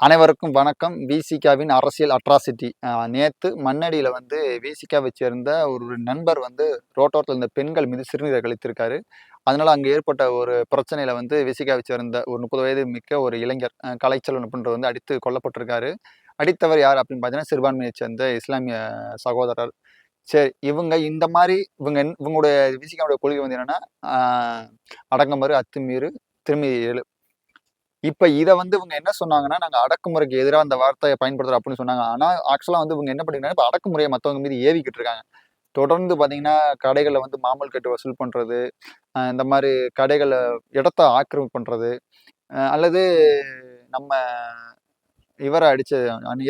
அனைவருக்கும் வணக்கம். விசிகாவின் அரசியல் அட்ராசிட்டி. நேத்து மண்ணடியில வந்து விசிகாவை சேர்ந்த ஒரு நண்பர் வந்து ரோட்டோரத்துல இருந்த பெண்கள் மீது சிறுநீரை கழித்திருக்காரு. அதனால அங்க ஏற்பட்ட ஒரு பிரச்சனையில வந்து விசிகாவை சேர்ந்த ஒரு 30 வயது மிக்க ஒரு இளைஞர் கலைச்செல்வன் அப்படின்றவர் வந்து அடித்து கொல்லப்பட்டிருக்காரு. அடித்தவர் யார் அப்படின்னு பார்த்தீங்கன்னா, சிறுபான்மையைச் சேர்ந்த இஸ்லாமிய சகோதரர். சரி, இவங்க இந்த மாரி இவங்களுடைய விசிகாவுடைய கொள்கை வந்து என்னன்னா, ஆ அடங்கமறு, அத்துமீறு, திரும்பி எழு. இப்ப இத வந்து இவங்க என்ன சொன்னாங்கன்னா, நாங்க அடக்குமுறைக்கு எதிரா அந்த வார்த்தைய பயன்படுத்துறோம் அப்படின்னு சொன்னாங்க. ஆனா, ஆக்சுவலா வந்து இவங்க என்ன பண்ணிருக்காங்க, இப்ப அடக்குமுறைய மத்தவங்க மீது ஏவிக்கிட்டு இருக்காங்க. தொடர்ந்து பார்த்தீங்கன்னா, கடைகள்ல வந்து மாமூல் கட்டு வசூல் பண்றது, இந்த மாரி கடைகள இடத்த ஆக்கிரமிப்பு பண்றது, அல்லது நம்ம இவர அடிச்ச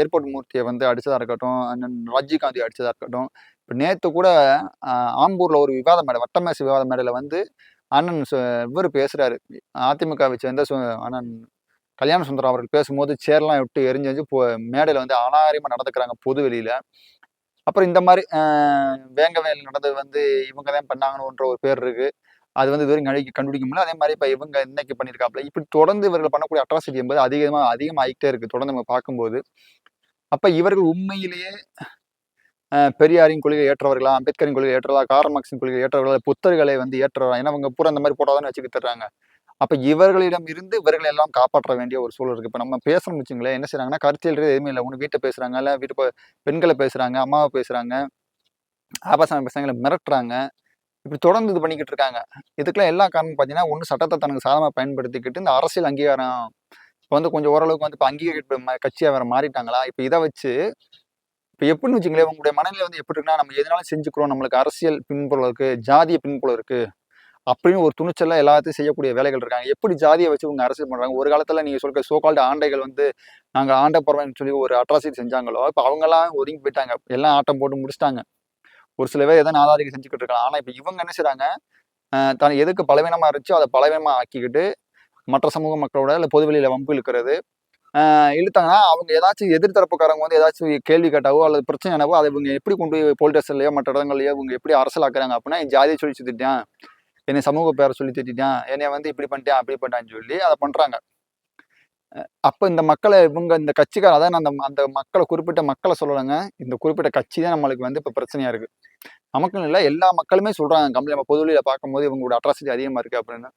ஏர்போர்ட் மூர்த்திய வந்து அடிச்சதா இருக்கட்டும், அண்ணன் ராஜீவ்காந்தி அடிச்சதா இருக்கட்டும். இப்ப நேத்து கூட அ ஆம்பூர்ல ஒரு விவாத மேடை, வட்டமேசை விவாத மேடையில வந்து அண்ணன் இவரு பேசுறாரு. அதிமுகவை சேர்ந்த அண்ணன் கல்யாண சுந்தரம் அவர்கள் பேசும்போது சேர்லாம் விட்டு எரிஞ்சு மேடையில வந்து அநாகரிகமா நடந்துக்கிறாங்க பொது வெளியில. அப்புறம் இந்த மாரி வேங்கவேல் நடந்தது வந்து இவங்க தான் பண்ணாங்கன்ற ஒரு பேர் இருக்கு. அது வந்து இதுவரைக்கும் கண்டுபிடிக்க முடியல. அதே மாரி இப்ப இவங்க இன்னைக்கு பண்ணியிருக்காப்புல. இப்படி தொடர்ந்து இவர்கள் பண்ணக்கூடிய அட்ராசிட்டி என்பது அதிகமாயிட்டே இருக்கு. தொடர்ந்து நம்ம பார்க்கும்போது. அப்ப இவர்கள் உண்மையிலேயே பெரியாரின் கொள்கையை ஏற்றவர்களா? அம்பேத்கரின் கொள்கையை ஏற்றவர்களா? கார்ல் மார்க்ஸின் கொள்கையை ஏற்றவர்களா? புத்தர்களை வந்து ஏற்றவர்களா? ஏன்னா இவங்க பூரா இந்த மாரி போட்டோ தானே வச்சுக்கிட்டு திரிறாங்க. அப்ப இவர்களிடம் இருந்து இவர்களை எல்லாம் காப்பாற்ற வேண்டிய ஒரு சூழல் இருக்கு. இப்ப நம்ம பேசணும்னு வச்சுக்கங்களேன், என்ன செய்றாங்கன்னா, கருத்தியல் ரீதியா எதுவுமே இல்ல. ஒண்ணு வீட்ட பேசுறாங்க, இல்ல பெண்கள பேசுறாங்க, அம்மாவ பேசுறாங்க, ஆபாசமா பேசுறாங்க, இல்ல மிரட்டுறாங்க. இப்படி தொடர்ந்து இது பண்ணிக்கிட்டு இருக்காங்க. இதுக்கெல்லாம் எல்லா காரணமும் பார்த்தீங்கன்னா, ஒண்ணு சட்டத்த தனக்கு சாதகமா பயன்படுத்திக்கிட்டு, இந்த அரசியல் அங்கீகாரம் இப்ப வந்து கொஞ்சம் ஓரளவுக்கு வந்து இப்ப அங்கீகரிப்பு கட்சியா வேற மாறிட்டாங்களா? இப்ப இத வச்சு இப்ப எப்படின்னு வச்சுக்கங்களேன், உங்களுடைய மனநிலை வந்து எப்படி இருக்குன்னா, நம்ம எதுனாலும் செஞ்சுக்கிறோம். நம்மளுக்கு அரசியல் பின்புலம் இருக்கு, ஜாதிய பின்புலம் இருக்கு. அப்படின்னு ஒரு துணிச்சலா எல்லாத்தையும் செய்யக்கூடிய வேலைகள் இருக்காங்க. எப்படி ஜாதிய வச்சு இவங்க அரசியல் பண்றாங்க? ஒரு காலத்துல நீங்க சொல்ற சோ கால்டு ஆண்டைகள் வந்து, நாங்க ஆண்ட போறோம்ன்னு சொல்லி ஒரு அட்ராசிட்டி செஞ்சாங்களோ, இப்ப அவங்கலாம் ஒதுங்கி போயிட்டாங்க. எல்லாம் ஆட்டம் போட்டு முடிச்சுட்டாங்க. ஒரு சில பேர் ஏதோ நாதாரிகம் செஞ்சுக்கிட்டு இருக்கலாம். ஆனா இப்ப இவங்க என்ன செய்றாங்க, தான் எதுக்கு பலவீனமா இருந்துச்சோ, அத பலவீனமா ஆக்கிக்கிட்டு, மற்ற சமூக மக்களோட இல்ல பொது வெளியில வம்பு இழுக்கிறது. இழுத்தாங்கன்னா, அவங்க ஏதாச்சும் எதிர் தரப்புக்காரங்க வந்து ஏதாச்சும் கேள்வி கேட்டாவோ, அல்லது பிரச்சனைனாவோ, அத இவங்க எப்படி கொண்டு போய் போலீஸ் ஸ்டேஷன்லயோ, மற்ற இடங்கள்லயோ இவங்க எப்படி அரசியலாக்குறாங்க அப்படின்னா, என் ஜாதிய சொல்லி திட்டிட்டான். என்னைய சமூக பேர சொல்லி திட்டிட்டான். என்னைய வந்து இப்படி பண்ணிட்டான், அப்படி பண்ணிட்டான்னு சொல்லி அத பண்றாங்க. அப்ப இந்த மக்கள இவங்க இந்த கட்சிக்கார அதான் நான் அந்த அந்த மக்கள குறிப்பிட்ட மக்கள சொல்லலங்க. இந்த குறிப்பிட்ட கட்சி தான் நம்மளுக்கு வந்து இப்ப பிரச்சனையா இருக்கு. நமக்குன்னு இல்ல, எல்லா மக்களுமே சொல்றாங்க. நம்ம பொது வெளியில பார்க்கும்போது இவங்களோட அட்ராசிட்டி அதிகமா இருக்கு அப்படின்னு.